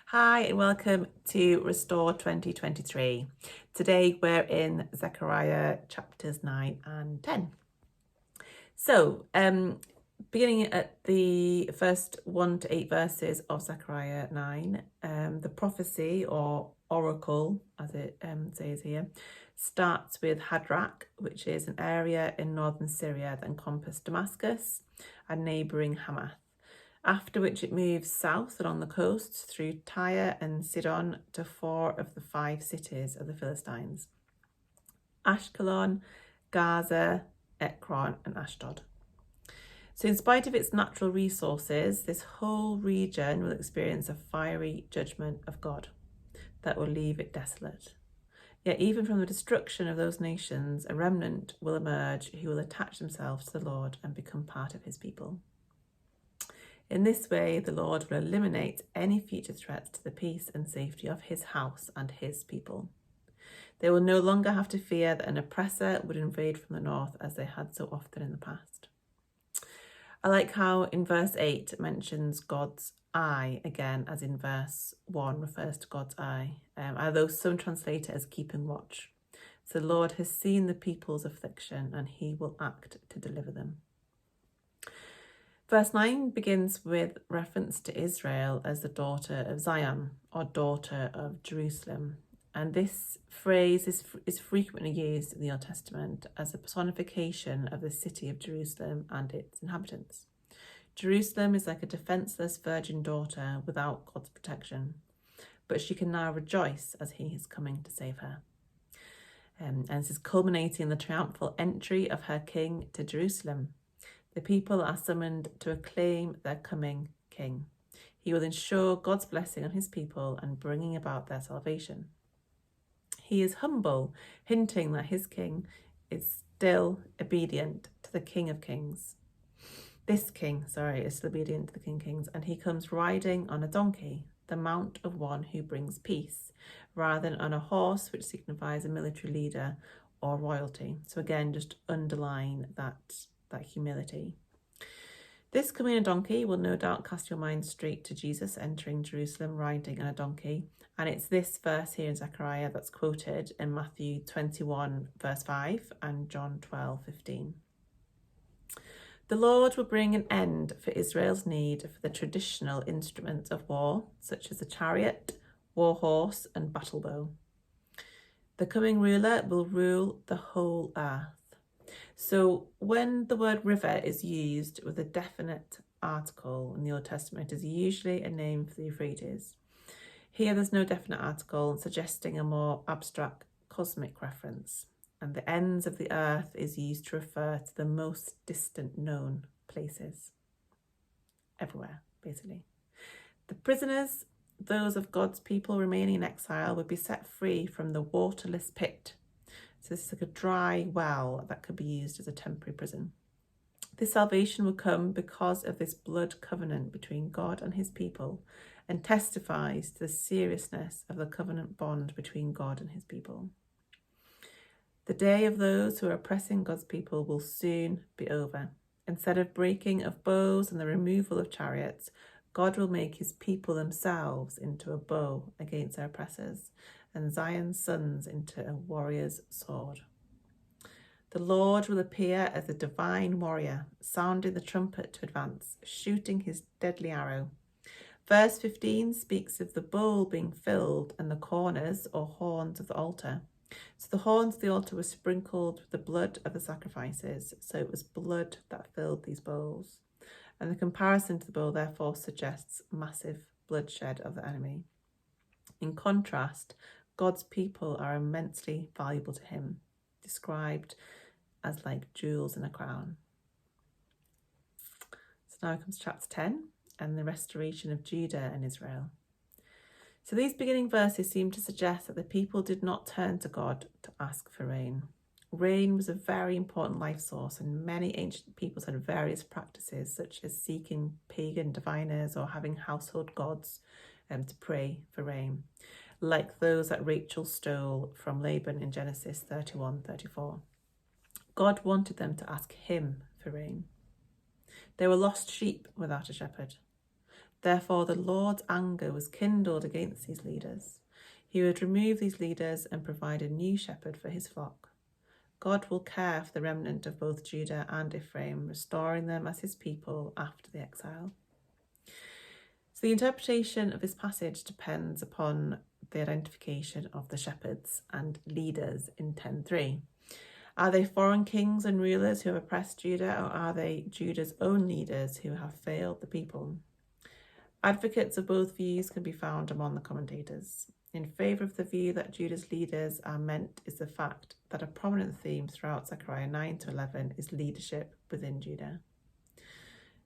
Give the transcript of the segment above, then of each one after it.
Hi and welcome to Restore 2023. Today we're in Zechariah chapters 9 and 10. So, beginning at the first 1 to 8 verses of Zechariah 9, the prophecy or oracle, as it says here, starts with Hadrach, which is an area in northern Syria that encompassed Damascus and neighbouring Hamath. After which it moves south along the coast through Tyre and Sidon to 4 of the 5 cities of the Philistines: Ashkelon, Gaza, Ekron and Ashdod. So in spite of its natural resources, this whole region will experience a fiery judgment of God that will leave it desolate. Yet even from the destruction of those nations, a remnant will emerge who will attach themselves to the Lord and become part of his people. In this way, the Lord will eliminate any future threats to the peace and safety of his house and his people. They will no longer have to fear that an oppressor would invade from the north as they had so often in the past. I like how in verse 8 it mentions God's eye again, as in verse 1 refers to God's eye, although some translate it as keeping watch. So the Lord has seen the people's affliction and he will act to deliver them. Verse 9 begins with reference to Israel as the daughter of Zion, or daughter of Jerusalem. And this phrase is frequently used in the Old Testament as a personification of the city of Jerusalem and its inhabitants. Jerusalem is like a defenceless virgin daughter without God's protection, but she can now rejoice as he is coming to save her. And this is culminating in the triumphal entry of her king to Jerusalem. The people are summoned to acclaim their coming king. He will ensure God's blessing on his people and bringing about their salvation. He is humble, hinting that his king is still obedient to the King of Kings. This king, is still obedient to the King of Kings, and he comes riding on a donkey, the mount of one who brings peace, rather than on a horse, which signifies a military leader or royalty. So again, just underline that humility. This coming on a donkey will no doubt cast your mind straight to Jesus entering Jerusalem riding on a donkey. And it's this verse here in Zechariah that's quoted in Matthew 21 verse 5 and John 12:15. The Lord will bring an end for Israel's need for the traditional instruments of war, such as the chariot, war horse and battle bow. The coming ruler will rule the whole earth. So when the word river is used with a definite article in the Old Testament, it is usually a name for the Euphrates. Here there's no definite article, suggesting a more abstract cosmic reference. And the ends of the earth is used to refer to the most distant known places. Everywhere, basically. The prisoners, those of God's people remaining in exile, would be set free from the waterless pit. So this is like a dry well that could be used as a temporary prison. This salvation will come because of this blood covenant between God and his people, and testifies to the seriousness of the covenant bond between God and his people. The day of those who are oppressing God's people will soon be over. Instead of breaking of bows and the removal of chariots, God will make his people themselves into a bow against their oppressors, and Zion's sons into a warrior's sword. The Lord will appear as a divine warrior, sounding the trumpet to advance, shooting his deadly arrow. Verse 15 speaks of the bowl being filled and the corners or horns of the altar. So the horns of the altar were sprinkled with the blood of the sacrifices, so it was blood that filled these bowls. And the comparison to the bowl therefore suggests massive bloodshed of the enemy. In contrast, God's people are immensely valuable to him, described as like jewels in a crown. So now comes chapter 10 and the restoration of Judah and Israel. So these beginning verses seem to suggest that the people did not turn to God to ask for rain. Rain was a very important life source, and many ancient peoples had various practices, such as seeking pagan diviners or having household gods to pray for rain, like those that Rachel stole from Laban in Genesis 31:34. God wanted them to ask him for rain. They were lost sheep without a shepherd. Therefore, the Lord's anger was kindled against these leaders. He would remove these leaders and provide a new shepherd for his flock. God will care for the remnant of both Judah and Ephraim, restoring them as his people after the exile. So the interpretation of this passage depends upon the identification of the shepherds and leaders in 10:3. Are they foreign kings and rulers who have oppressed Judah, or are they Judah's own leaders who have failed the people? Advocates of both views can be found among the commentators. In favour of the view that Judah's leaders are meant is the fact that a prominent theme throughout Zechariah 9-11 is leadership within Judah.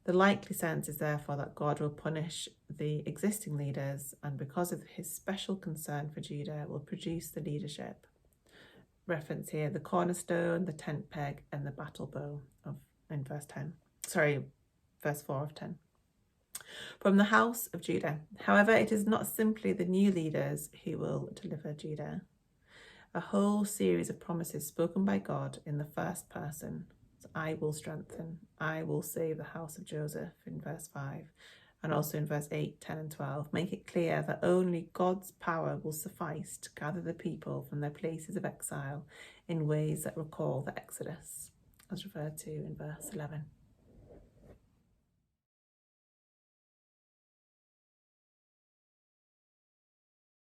The likely sense is therefore that God will punish the existing leaders, and because of his special concern for Judah, will produce the leadership. Reference here, the cornerstone, the tent peg, and the battle bow in verse 4 of 10. From the house of Judah. However, it is not simply the new leaders who will deliver Judah. A whole series of promises spoken by God in the first person. I will strengthen, I will save the house of Joseph in verse 5, and also in verse 8, 10 and 12, make it clear that only God's power will suffice to gather the people from their places of exile in ways that recall the Exodus, as referred to in verse 11.